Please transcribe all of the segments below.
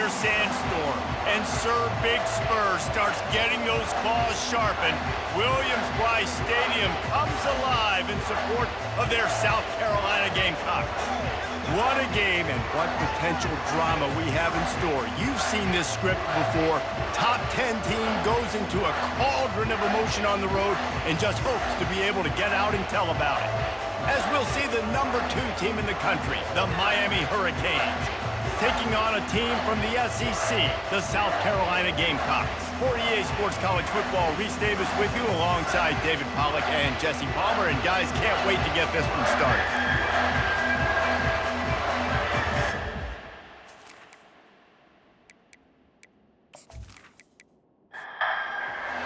their sandstorm, and Sir Big Spur starts getting those claws sharpened, Williams-Brice Stadium comes alive in support of their South Carolina Gamecocks. What a game and what potential drama we have in store. You've seen this script before. Top 10 team goes into a cauldron of emotion on the road and just hopes to be able to get out and tell about it. As we'll see the number 2 team in the country, the Miami Hurricanes, taking on a team from the SEC, the South Carolina Gamecocks. For EA Sports College Football, Reese Davis with you alongside David Pollack and Jesse Palmer. And guys, can't wait to get this one started.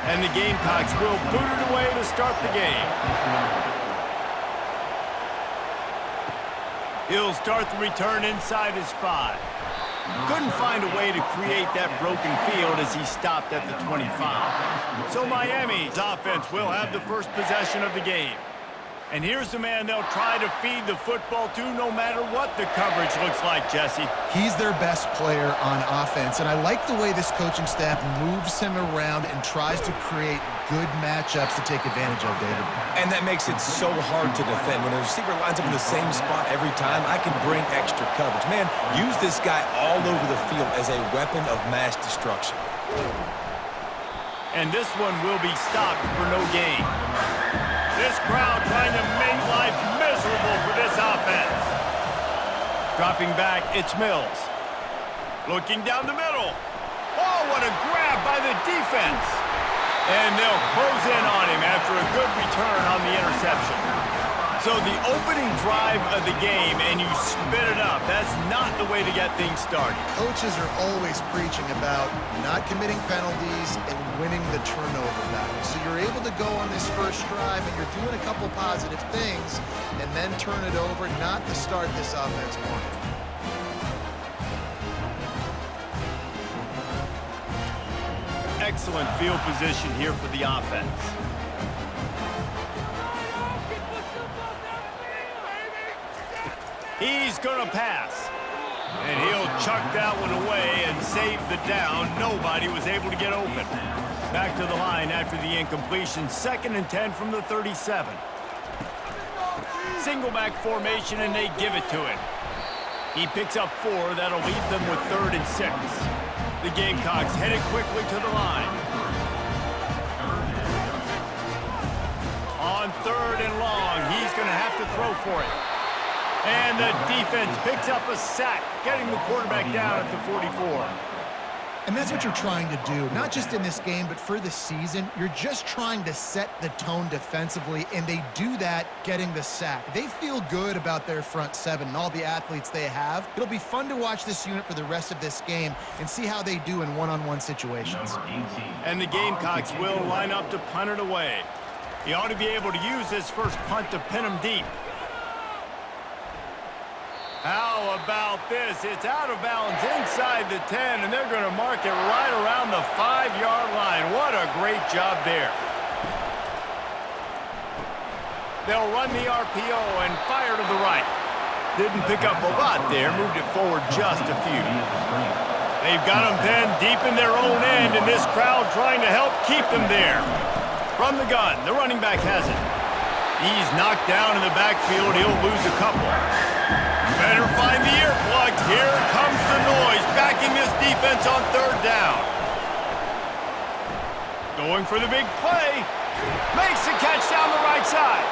And the Gamecocks will boot it away to start the game. He'll start the return inside his 5. Couldn't find a way to create that broken field as he stopped at the 25. So Miami's offense will have the first possession of the game. And here's the man they'll try to feed the football to no matter what the coverage looks like, Jesse. He's their best player on offense, and I like the way this coaching staff moves him around and tries to create good matchups to take advantage of, David. And that makes it so hard to defend. When the receiver lines up in the same spot every time, I can bring extra coverage. Man, use this guy all over the field as a weapon of mass destruction. And this one will be stopped for no gain. This crowd trying to make life miserable for this offense. Dropping back, it's Mills. Looking down the middle. Oh, what a grab by the defense. And they'll close in on him after a good return on the interception. So the opening drive of the game, and you spit it up. That's not the way to get things started. Coaches are always preaching about not committing penalties and winning the turnover battle. So you're able to go on this first drive, and you're doing a couple positive things, and then turn it over, not to start this offense more. Excellent field position here for the offense. He's going to pass. And he'll chuck that one away and save the down. Nobody was able to get open. Back to the line after the incompletion. 2nd and 10 from the 37. Single back formation, and they give it to him. He picks up 4. That'll leave them with 3rd and 6. The Gamecocks headed quickly to the line. On 3rd and long, he's going to have to throw for it. And the defense picks up a sack, getting the quarterback down at the 44. And that's what you're trying to do, not just in this game, but for the season. You're just trying to set the tone defensively, and they do that getting the sack. They feel good about their front 7 and all the athletes they have. It'll be fun to watch this unit for the rest of this game and see how they do in one-on-one situations. And the Gamecocks will line up to punt it away. He ought to be able to use this first punt to pin him deep. How about this? It's out of bounds inside the 10, and they're going to mark it right around the 5-yard line. What a great job there. They'll run the RPO and fire to the right. Didn't pick up a lot there, moved it forward just a few. They've got them pinned deep in their own end, and this crowd trying to help keep them there. From the gun, the running back has it. He's knocked down in the backfield. He'll lose a couple. Better find the earplugs. Here comes the noise, backing this defense on 3rd down. Going for the big play. Makes the catch down the right side.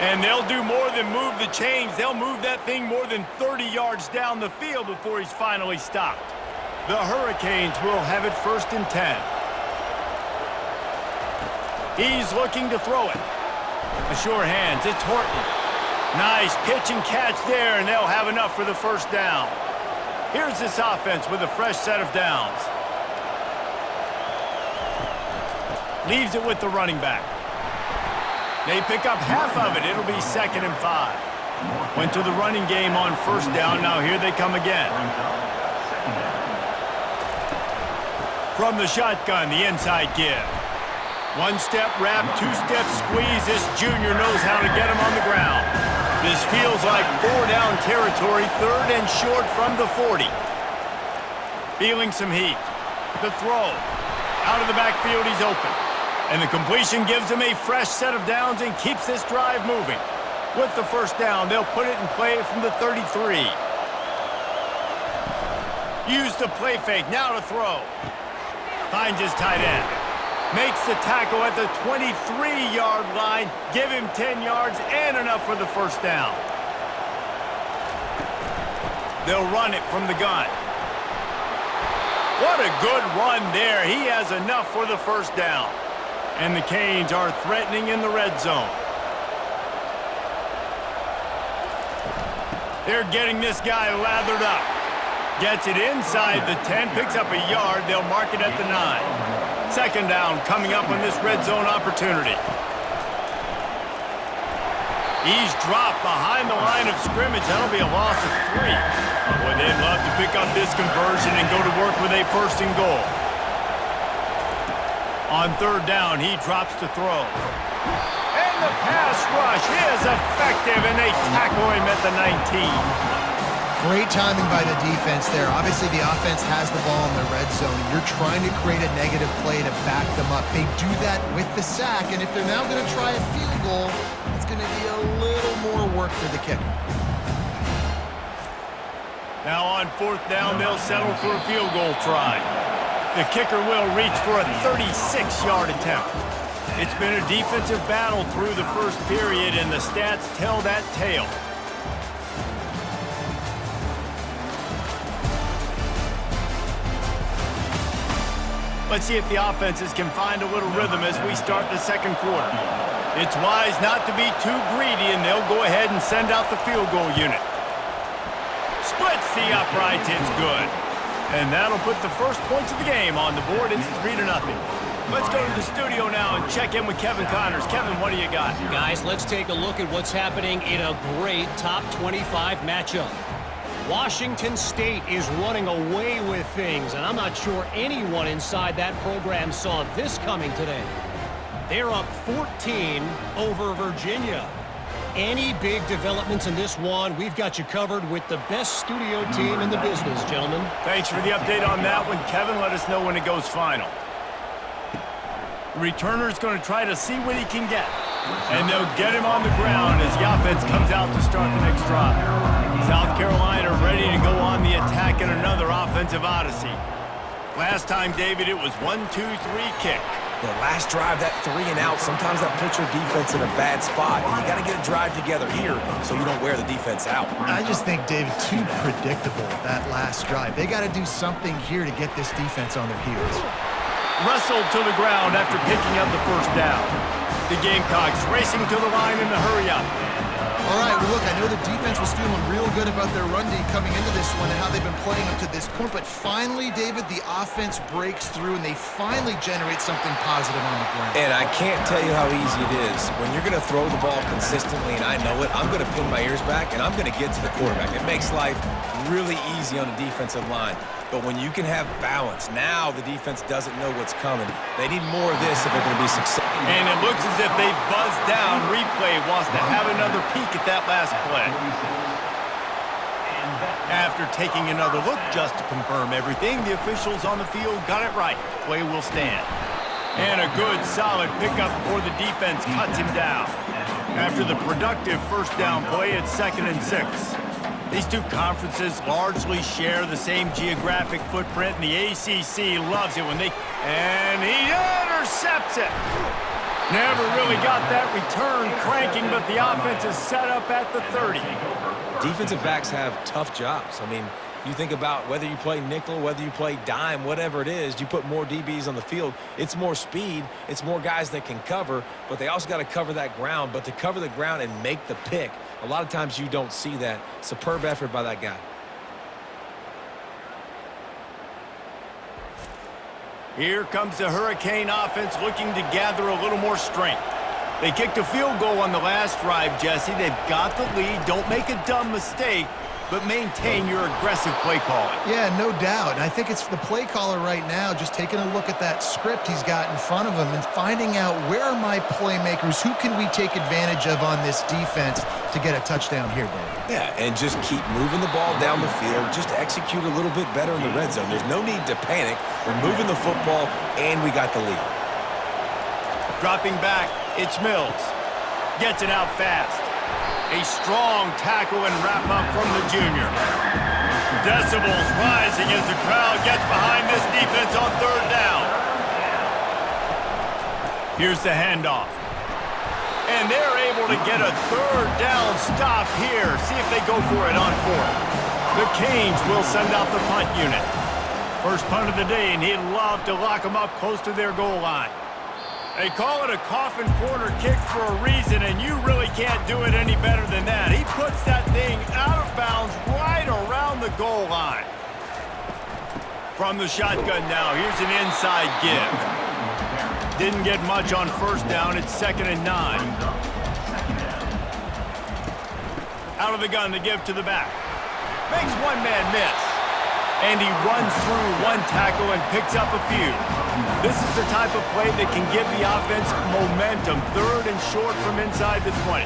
And they'll do more than move the chains. They'll move that thing more than 30 yards down the field before he's finally stopped. The Hurricanes will have it 1st and 10. He's looking to throw it. A sure hands. It's Horton. Nice pitch and catch there, and they'll have enough for the 1st down. Here's this offense with a fresh set of downs. Leaves it with the running back. They pick up half of it. It'll be 2nd and 5. Went to the running game on 1st down. Now here they come again. From the shotgun, the inside give. 1-step wrap, 2-step squeeze. This junior knows how to get him on the ground. This feels like 4-down territory, 3rd and short from the 40. Feeling some heat. The throw. Out of the backfield, he's open. And the completion gives him a fresh set of downs and keeps this drive moving. With the first down, they'll put it in play from the 33. Use the play fake, now to throw. Finds his tight end. Makes the tackle at the 23-yard line. Give him 10 yards and enough for the first down. They'll run it from the gun. What a good run there. He has enough for the first down. And the Canes are threatening in the red zone. They're getting this guy lathered up. Gets it inside the 10, picks up a yard. They'll mark it at the 9. Second down coming up on this red zone opportunity. He's dropped behind the line of scrimmage. That'll be a loss of 3. Boy, they'd love to pick up this conversion and go to work with a first and goal. On third down, he drops to throw. And the pass rush is effective, and they tackle him at the 19. Great timing by the defense there. Obviously, the offense has the ball in the red zone, and you're trying to create a negative play to back them up. They do that with the sack, and if they're now going to try a field goal, it's going to be a little more work for the kicker. Now on fourth down, they'll settle for a field goal try. The kicker will reach for a 36-yard attempt. It's been a defensive battle through the first period, and the stats tell that tale. Let's see if the offenses can find a little rhythm as we start the second quarter. It's wise not to be too greedy, and they'll go ahead and send out the field goal unit. Splits the uprights, it's good. And that'll put the first points of the game on the board. It's 3-0. Let's go to the studio now and check in with Kevin Connors. Kevin, what do you got? Guys, let's take a look at what's happening in a great top 25 matchup. Washington State is running away with things, and I'm not sure anyone inside that program saw this coming today. They're up 14 over Virginia. Any big developments in this one, we've got you covered with the best studio team in the business, gentlemen. Thanks for the update on that one, Kevin. Let us know when it goes final. The returner's going to try to see what he can get. And they'll get him on the ground as the offense comes out to start the next drive. South Carolina ready to go on the attack in another offensive odyssey. Last time, David, it was 1-2-3 kick. The last drive, that 3 and out, sometimes that puts your defense in a bad spot. And you got to get a drive together here so you don't wear the defense out. I just think, David, too predictable, that last drive. They got to do something here to get this defense on their heels. Wrestled to the ground after picking up the first down. The Gamecocks racing to the line in the hurry-up. All right, well, look, I know the defense was feeling real good about their run D coming into this one and how they've been playing up to this point, but finally, David, the offense breaks through and they finally generate something positive on the ground. And I can't tell you how easy it is. When you're going to throw the ball consistently, and I know it, I'm going to pin my ears back and I'm going to get to the quarterback. It makes life really easy on the defensive line. But when you can have balance, now the defense doesn't know what's coming. They need more of this if they're going to be successful. And it looks as if they've buzzed down. Replay wants to have another peek at that last play. After taking another look just to confirm everything, the officials on the field got it right. Play will stand. And a good, solid pickup before the defense cuts him down. After the productive first down play, it's 2nd and 6. These two conferences largely share the same geographic footprint, and the ACC loves it when they... And he intercepts it! Never really got that return cranking, but the offense is set up at the 30. Defensive backs have tough jobs. I mean, you think about whether you play nickel, whether you play dime, whatever it is, you put more DBs on the field. It's more speed. It's more guys that can cover, but they also got to cover that ground. But to cover the ground and make the pick, a lot of times you don't see that. Superb effort by that guy. Here comes the Hurricane offense looking to gather a little more strength. They kicked a field goal on the last drive, Jesse. They've got the lead. Don't make a dumb mistake. but maintain your aggressive play calling. Yeah, no doubt. And I think it's the play caller right now just taking a look at that script he's got in front of him and finding out where are my playmakers, who can we take advantage of on this defense to get a touchdown here, Dave. Yeah, and just keep moving the ball down the field. Just execute a little bit better in the red zone. There's no need to panic. We're moving the football, and we got the lead. Dropping back, it's Mills. Gets it out fast. A strong tackle and wrap-up from the junior. Decibels rising as the crowd gets behind this defense on third down. Here's the handoff. And they're able to get a third down stop here. See if they go for it on fourth. The Canes will send out the punt unit. First punt of the day, and he'd love to lock them up close to their goal line. They call it a coffin corner kick for a reason, and you really can't do it any better than that. He puts that thing out of bounds right around the goal line. From the shotgun now, here's an inside give. Didn't get much on first down. It's 2nd and 9. Out of the gun to give to the back. Makes one man miss. And he runs through one tackle and picks up a few. This is the type of play that can give the offense momentum. 3rd and short from inside the 20.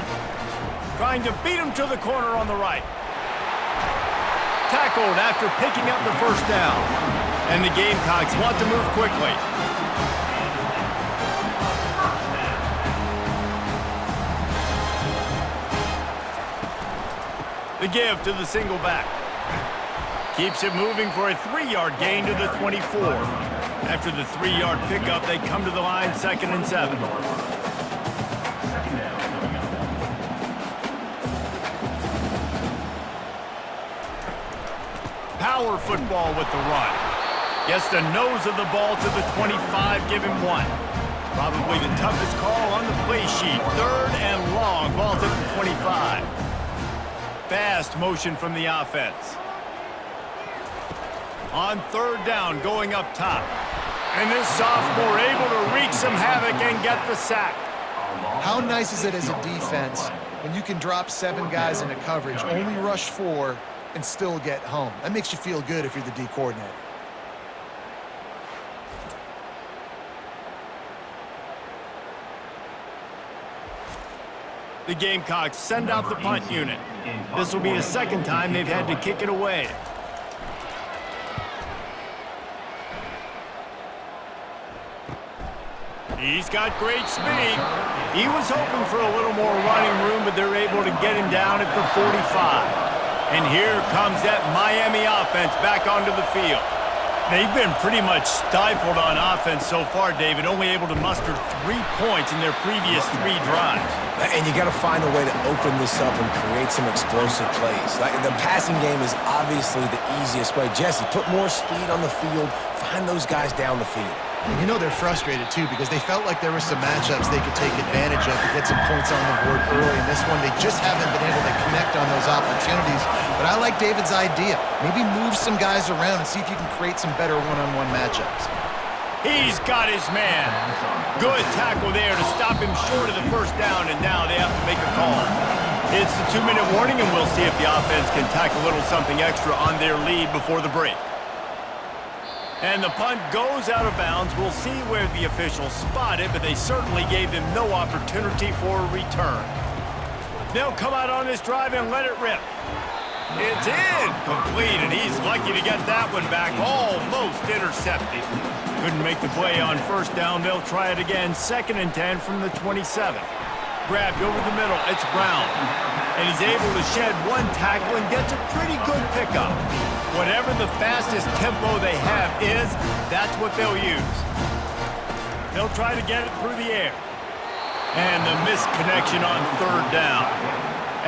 Trying to beat him to the corner on the right. Tackled after picking up the first down. And the Gamecocks want to move quickly. The give to the single back. Keeps it moving for a 3-yard gain to the 24. After the 3-yard pickup, they come to the line 2nd and 7. Power football with the run. Gets the nose of the ball to the 25, give him 1. Probably the toughest call on the play sheet. 3rd and long, ball to the 25. Fast motion from the offense. On 3rd down, going up top. And this sophomore able to wreak some havoc and get the sack. How nice is it as a defense when you can drop 7 guys into coverage, only rush 4, and still get home? That makes you feel good if you're the D coordinator. The Gamecocks send out the punt unit. This will be the 2nd time they've had to kick it away. He's got great speed. He was hoping for a little more running room, but they're able to get him down at the 45. And here comes that Miami offense back onto the field. They've been pretty much stifled on offense so far, David, only able to muster 3 points in their previous 3 drives. And you got to find a way to open this up and create some explosive plays. Like the passing game is obviously the easiest way. Jesse, put more speed on the field. Find those guys down the field. And you know they're frustrated, too, because they felt like there were some matchups they could take advantage of to get some points on the board early. In this one, they just haven't been able to connect on those opportunities. But I like David's idea. Maybe move some guys around and see if you can create some better one-on-one matchups. He's got his man. Good tackle there to stop him short of the first down, and now they have to make a call. It's the 2-minute warning, and we'll see if the offense can tack a little something extra on their lead before the break. And the punt goes out of bounds. We'll see where the officials spot it, but they certainly gave them no opportunity for a return. They'll come out on this drive and let it rip. It's incomplete, and he's lucky to get that one back, almost intercepted. Couldn't make the play on first down. They'll try it again, 2nd and 10 from the 27. Grabbed over the middle. It's Brown. And he's able to shed 1 tackle and gets a pretty good pickup. Whatever the fastest tempo they have is, that's what they'll use. They'll try to get it through the air. And the misconnection on 3rd down.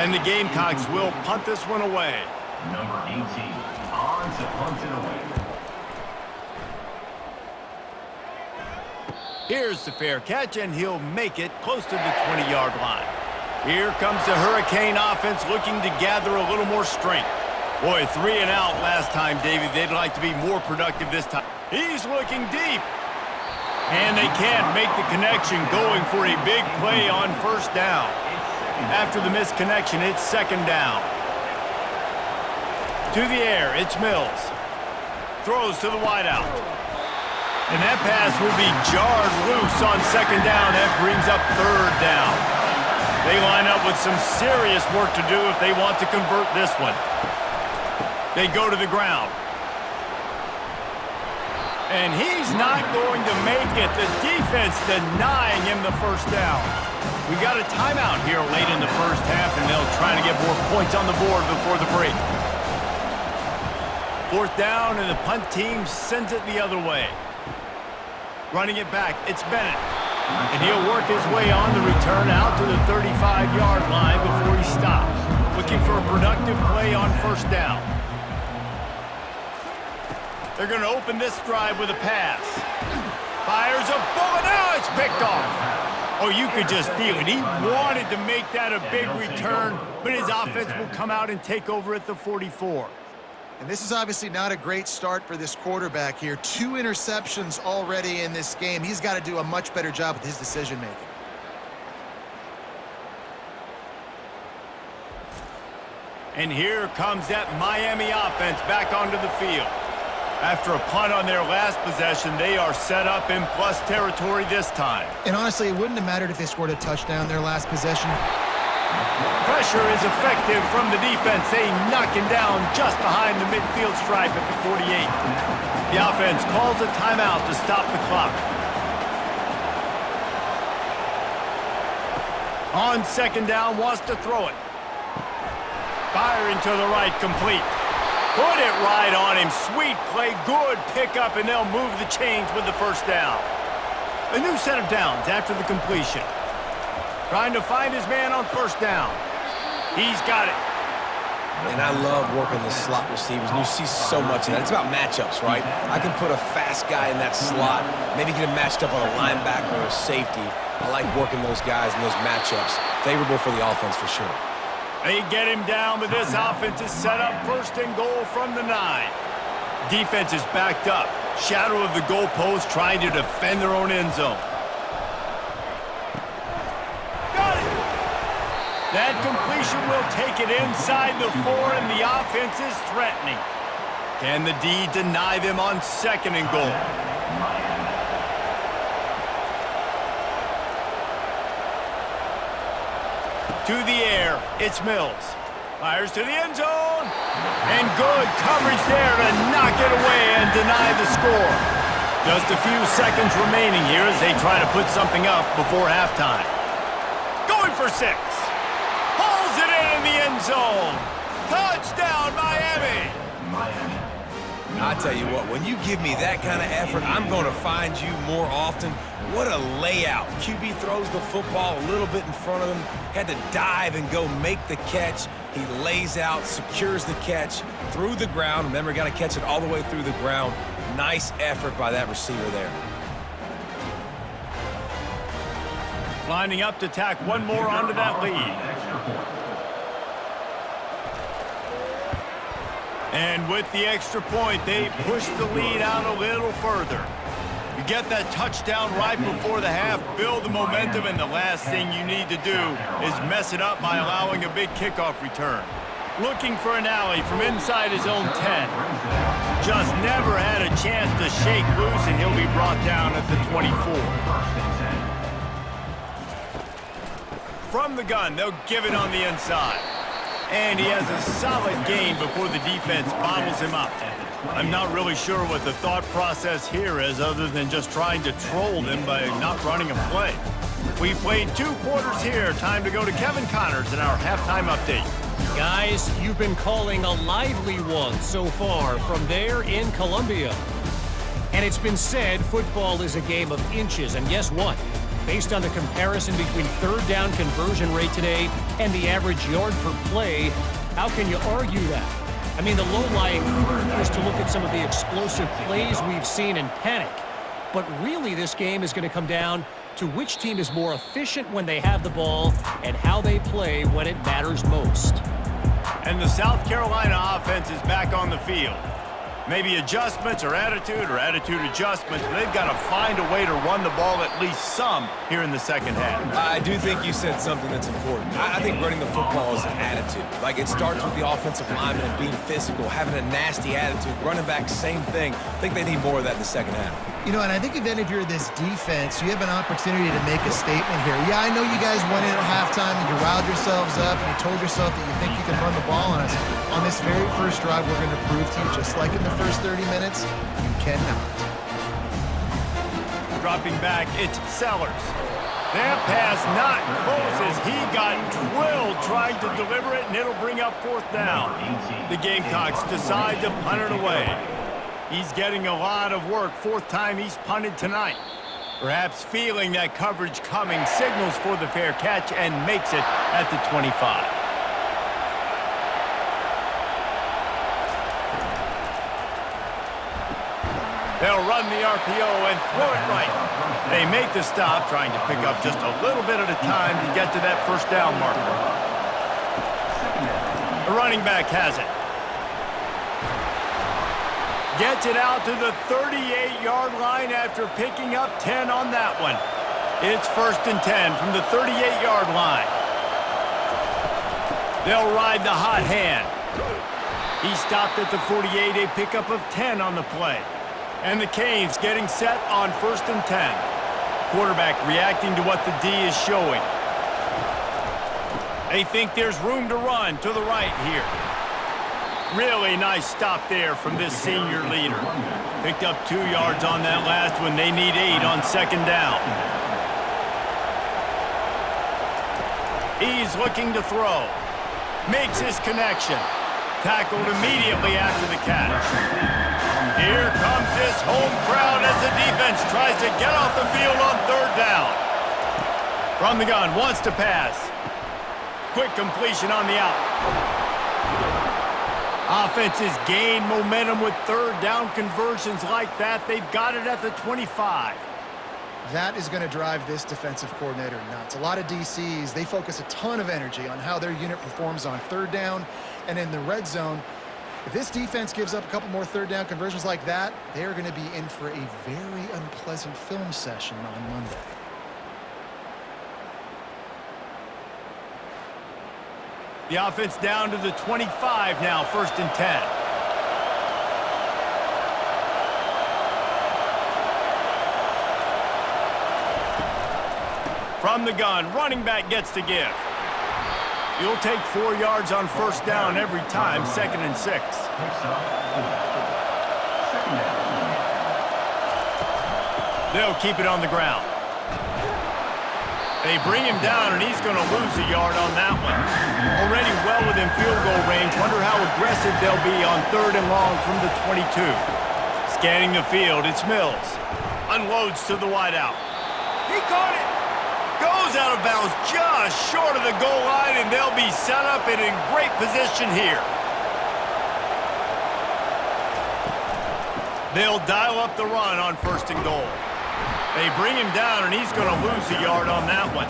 And the Gamecocks will punt this one away. Number 18, on to punt it away. Here's the fair catch, and he'll make it close to the 20-yard line. Here comes the Hurricane offense looking to gather a little more strength. Boy, 3 and out last time, David. They'd like to be more productive this time. He's looking deep. And they can't make the connection, going for a big play on first down. After the misconnection, it's 2nd down. To the air, it's Mills. Throws to the wideout. And that pass will be jarred loose on second down. That brings up third down. They line up with some serious work to do if they want to convert this one. They go to the ground. And he's not going to make it. The defense denying him the first down. We got a timeout here late in the first half, and they'll try to get more points on the board before the break. Fourth down, and the punt team sends it the other way. Running it back, it's Bennett. And he'll work his way on the return out to the 35-yard line before he stops. Looking for a productive play on first down. They're going to open this drive with a pass. Fires a bullet. Now it's picked off. Oh, you could just feel it. He wanted to make that a big return, but his offense will come out and take over at the 44. And this is obviously not a great start for this quarterback here. 2 interceptions already in this game. He's got to do a much better job with his decision-making. And here comes that Miami offense back onto the field. After a punt on their last possession, they are set up in plus territory this time. And honestly, it wouldn't have mattered if they scored a touchdown their last possession. Pressure is effective from the defense. They knock him down just behind the midfield stripe at the 48. The offense calls a timeout to stop the clock. On second down, wants to throw it. Firing to the right, complete. Put it right on him. Sweet play, good pickup, and they'll move the chains with the first down. A new set of downs after the completion. Trying to find his man on first down. He's got it. And I love working the slot receivers, and you see so much of that. It's about matchups, right? I can put a fast guy in that slot, maybe get him matched up on a linebacker or a safety. I like working those guys in those matchups. Favorable for the offense for sure. They get him down, but this offense is set up first and goal from the 9. Defense is backed up. Shadow of the goalpost trying to defend their own end zone. Got it! That completion will take it inside the 4, and the offense is threatening. Can the D deny them on second and goal? To the air, it's Mills. Fires to the end zone. And good coverage there to knock it away and deny the score. Just a few seconds remaining here as they try to put something up before halftime. Going for 6. Hauls it in the end zone. Touchdown, Miami. I tell you what, when you give me that kind of effort, I'm going to find you more often. What a layout. QB throws the football a little bit in front of him, had to dive and go make the catch. He lays out, secures the catch through the ground. Remember, got to catch it all the way through the ground. Nice effort by that receiver there. Lining up to tack one more onto that lead. And with the extra point, they push the lead out a little further. You get that touchdown right before the half, build the momentum, and the last thing you need to do is mess it up by allowing a big kickoff return. Looking for an alley from inside his own 10. Just never had a chance to shake loose, and he'll be brought down at the 24. From the gun, they'll give it on the inside. And he has a solid gain before the defense bottles him up. I'm not really sure what the thought process here is other than just trying to troll them by not running a play. We've played 2 quarters here. Time to go to Kevin Connors in our halftime update. Guys, you've been calling a lively one so far from there in Columbia. And it's been said football is a game of inches. And guess what? Based on the comparison between third down conversion rate today and the average yard per play, how can you argue that? I mean, the low-lying fruit is to look at some of the explosive plays we've seen in panic. But really, this game is going to come down to which team is more efficient when they have the ball and how they play when it matters most. And the South Carolina offense is back on the field. Maybe adjustments or attitude adjustments. But they've got to find a way to run the ball at least some here in the second half. I do think you said something that's important. I think running the football is an attitude. Like, it starts with the offensive lineman and being physical, having a nasty attitude. Running back, same thing. I think they need more of that in the second half. You know, and I think then if you're this defense, you have an opportunity to make a statement here. Yeah, I know you guys went in at halftime and you riled yourselves up and you told yourself that you think you can run the ball on us. On this very first drive, we're going to prove to you, just like in the first 30 minutes, you cannot. Dropping back, it's Sellers. That pass not close as he got drilled trying to deliver it, and it'll bring up fourth down. The Gamecocks decide to punt it away. He's getting a lot of work. Fourth time he's punted tonight. Perhaps feeling that coverage coming, signals for the fair catch and makes it at the 25. They'll run the RPO and throw it right. They make the stop, trying to pick up just a little bit at a time to get to that first down marker. The running back has it. Gets it out to the 38-yard line after picking up 10 on that one. It's first and 10 from the 38-yard line. They'll ride the hot hand. He stopped at the 48, a pickup of 10 on the play. And the Canes getting set on first and 10. Quarterback reacting to what the D is showing. They think there's room to run to the right here. Really nice stop there from this senior leader. Picked up 2 yards on that last one. They need 8 on second down. He's looking to throw. Makes his connection. Tackled immediately after the catch. Here comes this home crowd as the defense tries to get off the field on third down. From the gun, wants to pass. Quick completion on the out. Offenses gain momentum with third down conversions like that. They've got it at the 25. That is going to drive this defensive coordinator nuts. A lot of DCs, they focus a ton of energy on how their unit performs on third down and in the red zone. If this defense gives up a couple more third down conversions like that, they are going to be in for a very unpleasant film session on Monday. The offense down to the 25 now, first and 10. From the gun, running back gets to give. You'll take 4 yards on first down every time, second and 6. They'll keep it on the ground. They bring him down, and he's going to lose a yard on that one. Already well within field goal range. Wonder how aggressive they'll be on third and long from the 22. Scanning the field, it's Mills. Unloads to the wideout. He caught it. Goes out of bounds just short of the goal line, and they'll be set up and in great position here. They'll dial up the run on first and goal. They bring him down, and he's going to lose a yard on that one.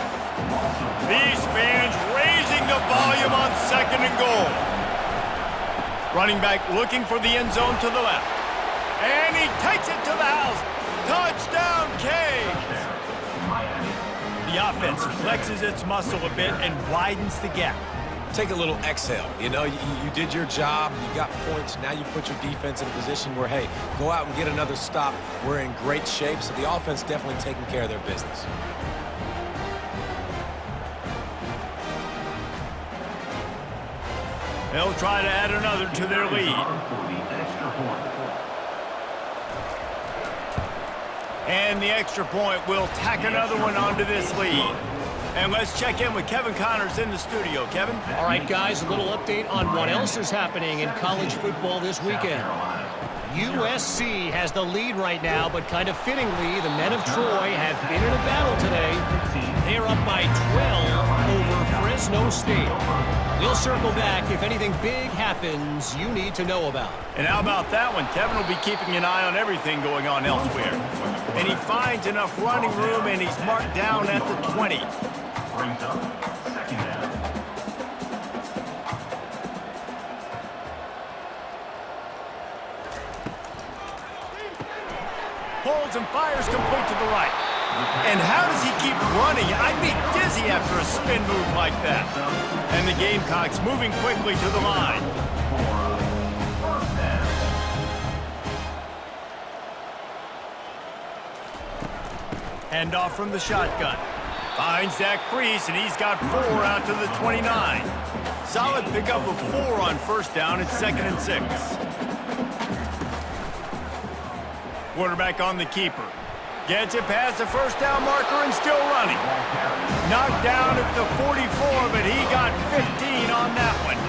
These fans raising the volume on second and goal. Running back looking for the end zone to the left. And he takes it to the house. Touchdown, Canes! The offense flexes its muscle a bit and widens the gap. Take a little exhale. You know, you did your job, you got points, now you put your defense in a position where, hey, go out and get another stop. We're in great shape, so the offense definitely taking care of their business. They'll try to add another to their lead. And the extra point will tack another one onto this lead. And let's check in with Kevin Connors in the studio. Kevin? All right, guys, a little update on what else is happening in college football this weekend. USC has the lead right now, but kind of fittingly, the men of Troy have been in a battle today. They are up by 12 over Fresno State. We'll circle back if anything big happens you need to know about. And how about that one? Kevin will be keeping an eye on everything going on elsewhere. And he finds enough running room, and he's marked down at the 20. Brings up second down. throws and fires complete to the right. And how does he keep running? I'd be dizzy after a spin move like that. And the Gamecocks moving quickly to the line. Handoff from the shotgun. Finds that crease, and he's got 4 out to the 29. Solid pickup of 4 on first down. It's 2nd and 6. Quarterback on the keeper. Gets it past the first down marker and still running. Knocked down at the 44, but he got 15 on that one.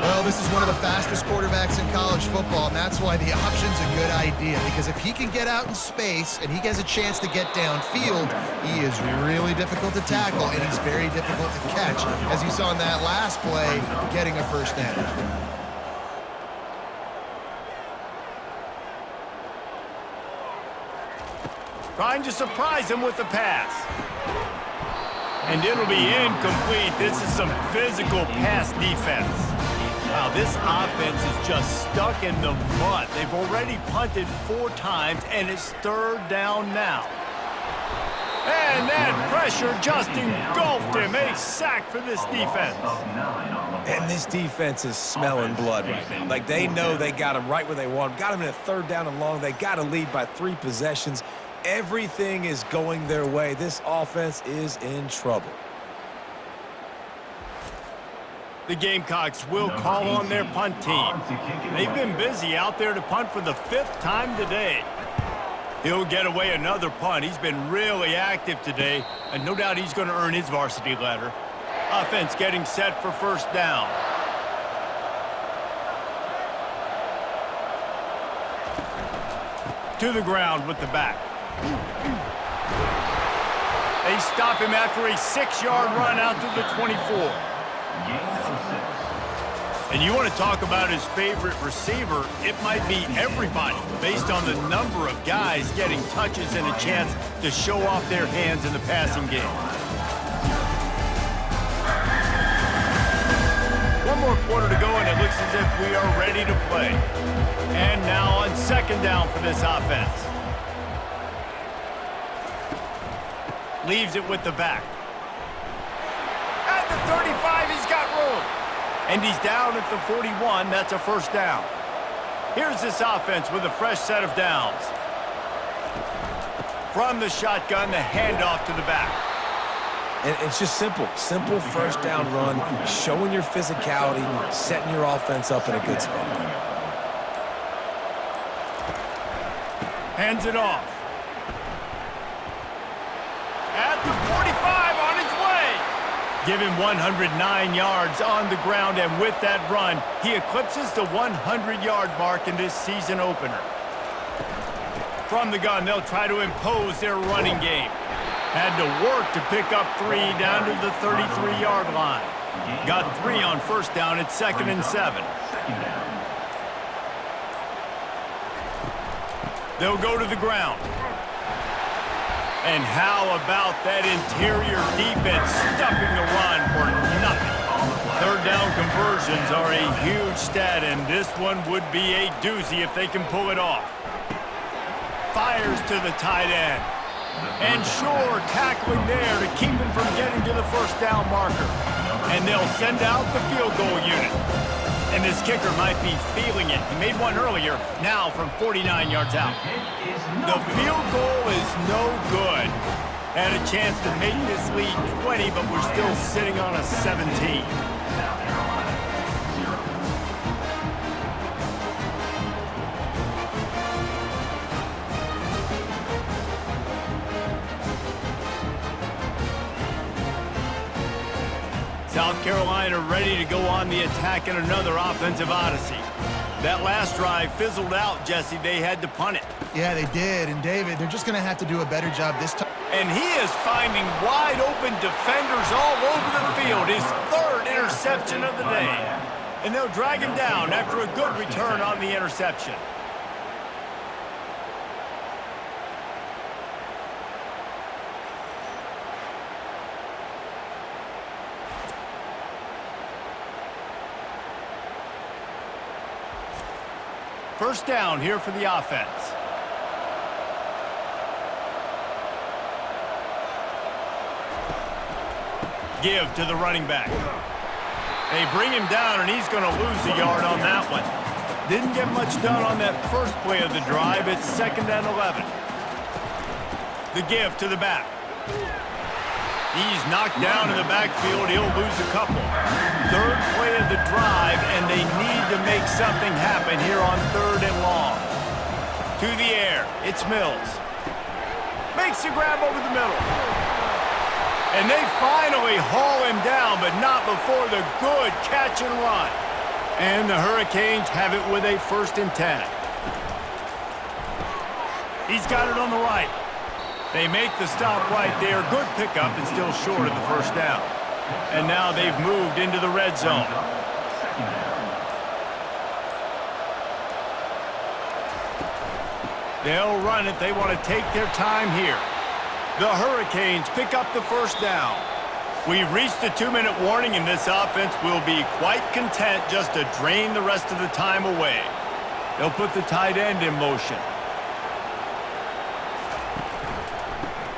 Well, this is one of the fastest quarterbacks in college football, and that's why the option's a good idea, because if he can get out in space and he has a chance to get downfield, he is really difficult to tackle, and he's very difficult to catch, as you saw in that last play, getting a first down. Trying to surprise him with the pass. And it'll be incomplete. This is some physical pass defense. Wow, this offense is just stuck in the mud. They've already punted 4 times, and it's 3rd down now. And that pressure just engulfed him. A sack for this defense. And this defense is smelling blood right now. Like, they know they got him right where they want him. Got him in a 3rd down and long. They got to lead by 3 possessions. Everything is going their way. This offense is in trouble. The Gamecocks will call on their punt team. They've been busy out there to punt for the 5th time today. He'll get away another punt. He's been really active today, and no doubt he's going to earn his varsity letter. Offense getting set for first down. To the ground with the back. They stop him after a 6-yard run out to the 24. And you want to talk about his favorite receiver, it might be everybody based on the number of guys getting touches and a chance to show off their hands in the passing game. One more quarter to go, and it looks as if we are ready to play. And now on 2nd down for this offense. Leaves it with the back. At the 35, he's got room. And he's down at the 41. That's a first down. Here's this offense with a fresh set of downs. From the shotgun, the handoff to the back. And it's just simple. Simple first down run, showing your physicality, setting your offense up in a good spot. Hands it off. At the 45, on his way. Give him 109 yards on the ground, and with that run, he eclipses the 100-yard mark in this season opener. From the gun, they'll try to impose their running game. Had to work to pick up 3 down to the 33-yard line. Got 3 on first down at 2nd and 7. They'll go to the ground. And how about that interior defense stuffing the run for nothing? 3rd down conversions are a huge stat, and this one would be a doozy if they can pull it off. Fires to the tight end. And sure, tackling there to keep him from getting to the first down marker. And they'll send out the field goal unit. And this kicker might be feeling it. He made one earlier, now from 49 yards out. The field goal is no good. Had a chance to make this lead 20, but we're still sitting on a 17. South Carolina ready to go on the attack in another offensive odyssey. That last drive fizzled out, Jesse. They had to punt it. Yeah, they did. And, David, they're just going to have to do a better job this time. And he is finding wide-open defenders all over the field. His 3rd interception of the day. And they'll drag him down after a good return on the interception. First down here for the offense. Give to the running back. They bring him down, and he's going to lose a yard on that one. Didn't get much done on that first play of the drive. It's 2nd and 11. The give to the back. He's knocked down in the backfield. He'll lose a couple. 3rd play of the drive, and they need to make something happen here on 3rd and long. To the air. It's Mills. Makes a grab over the middle. And they finally haul him down, but not before the good catch and run. And the Hurricanes have it with a 1st and 10. He's got it on the right. They make the stop right there. Good pickup and still short of the 1st down. And now they've moved into the red zone. They'll run it. They want to take their time here. The Hurricanes pick up the 1st down. We've reached the 2-minute warning, and this offense will be quite content just to drain the rest of the time away. They'll put the tight end in motion.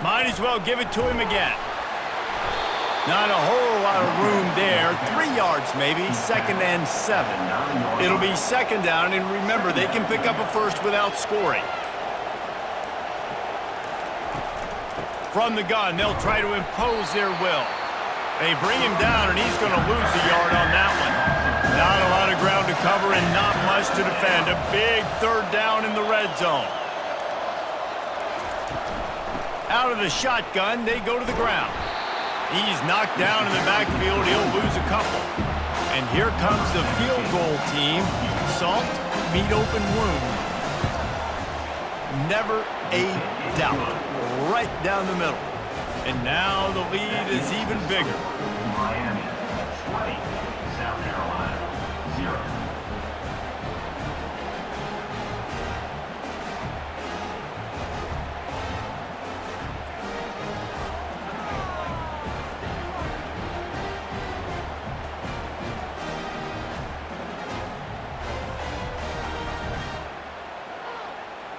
Might as well give it to him again. Not a whole lot of room there. 3 yards maybe, 2nd and 7. It'll be 2nd down, and remember, they can pick up a 1st without scoring. From the gun, they'll try to impose their will. They bring him down, and he's going to lose a yard on that one. Not a lot of ground to cover and not much to defend. A big 3rd down in the red zone. Out of the shotgun, they go to the ground. He's knocked down in the backfield. He'll lose a couple. And here comes the field goal team. Salt, meet open wound. Never a doubt. Right down the middle. And now the lead is even bigger. Miami 20, South Carolina 0.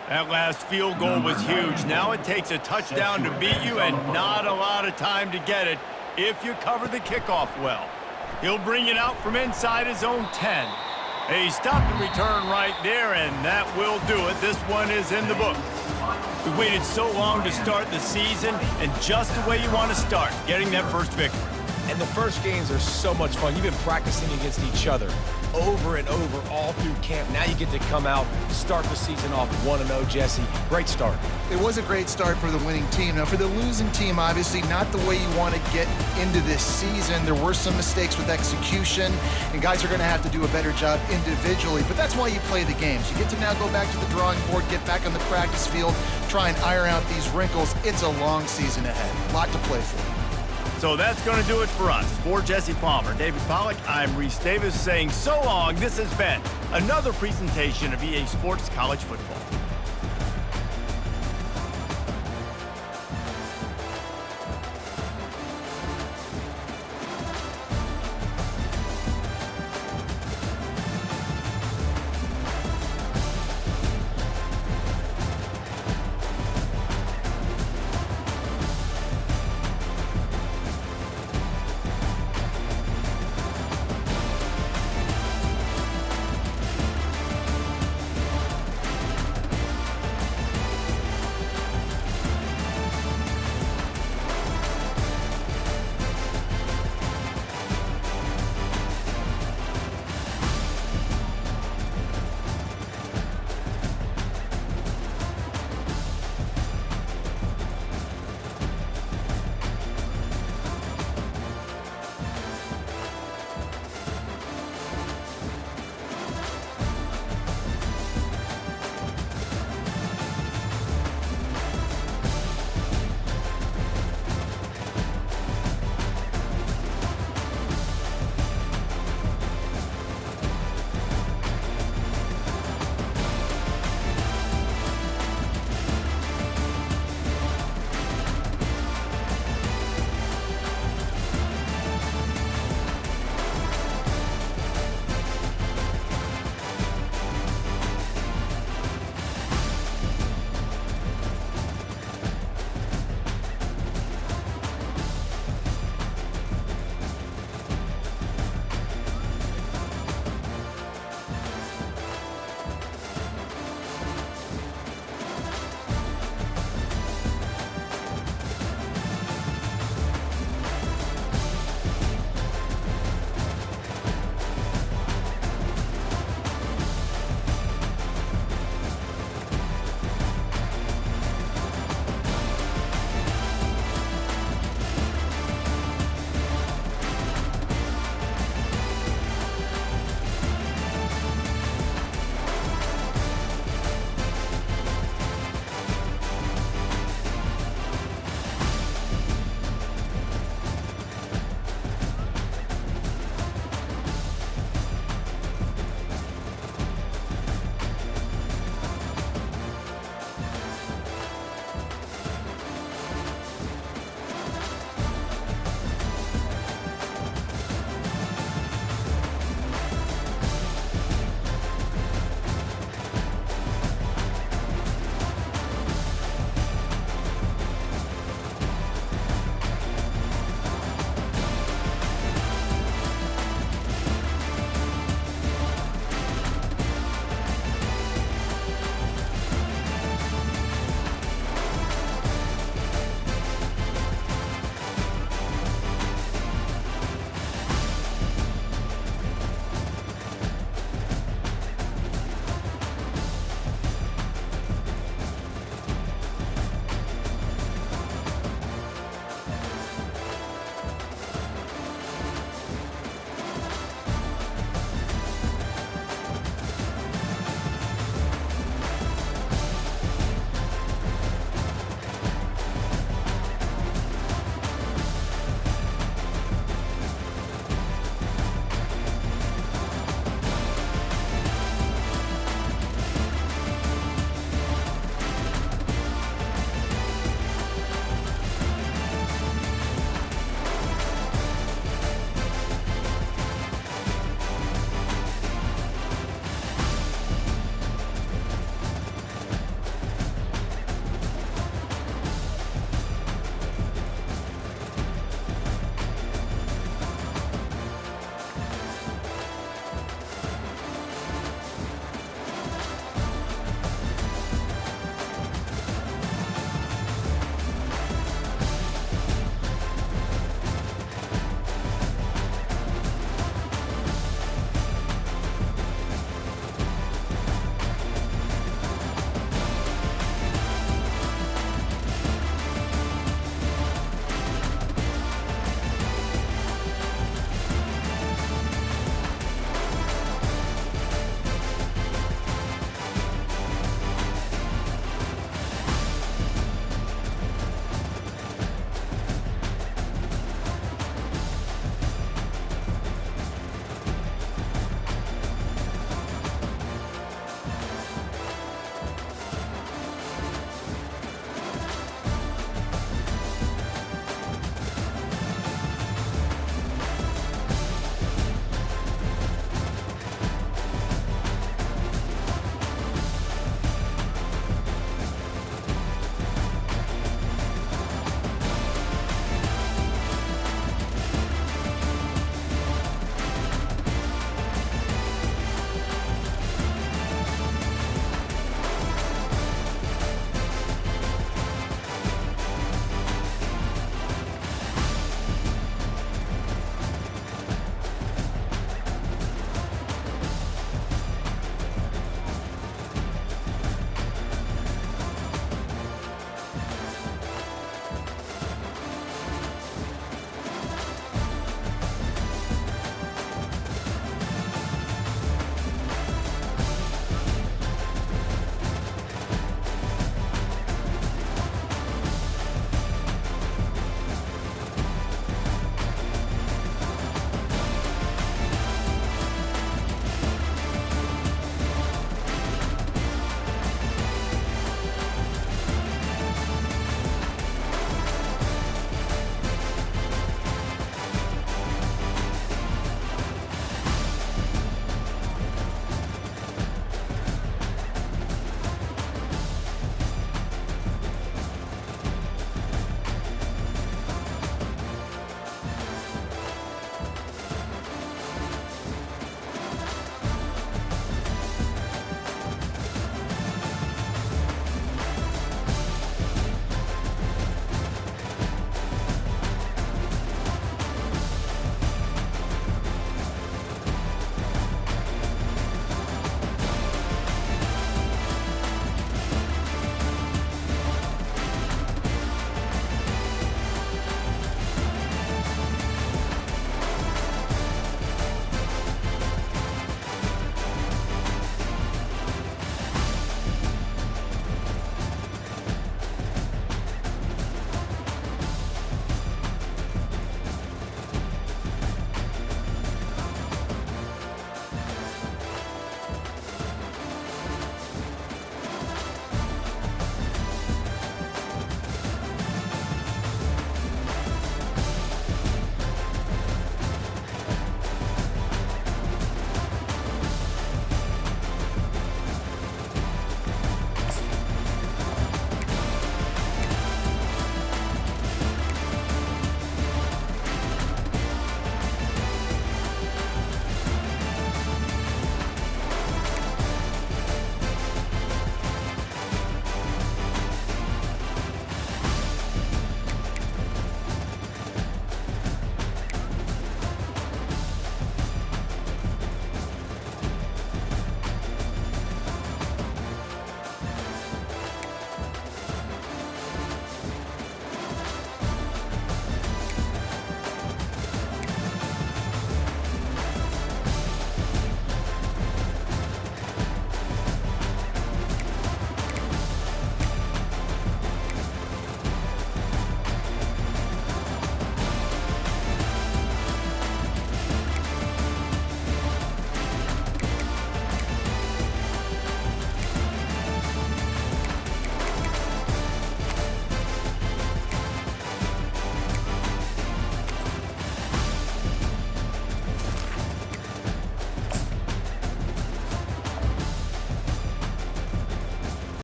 That last field goal was huge. Now it takes a touchdown to beat you and not a lot of time to get it if you cover the kickoff well. He'll bring it out from inside his own 10. He stopped the return right there, and that will do it. This one is in the book. We waited so long to start the season, and just the way you want to start, getting that 1st victory. And the 1st games are so much fun. You've been practicing against each other over and over all through camp. Now you get to come out, start the season off 1-0, Jesse. Great start. It was a great start for the winning team. Now, for the losing team, obviously not the way you want to get into this season. There were some mistakes with execution, and guys are going to have to do a better job individually. But that's why you play the games. You get to now go back to the drawing board, get back on the practice field, try and iron out these wrinkles. It's a long season ahead. A lot to play for. So that's going to do it for us. For Jesse Palmer, David Pollack, I'm Reese Davis saying so long. This has been another presentation of EA Sports College Football.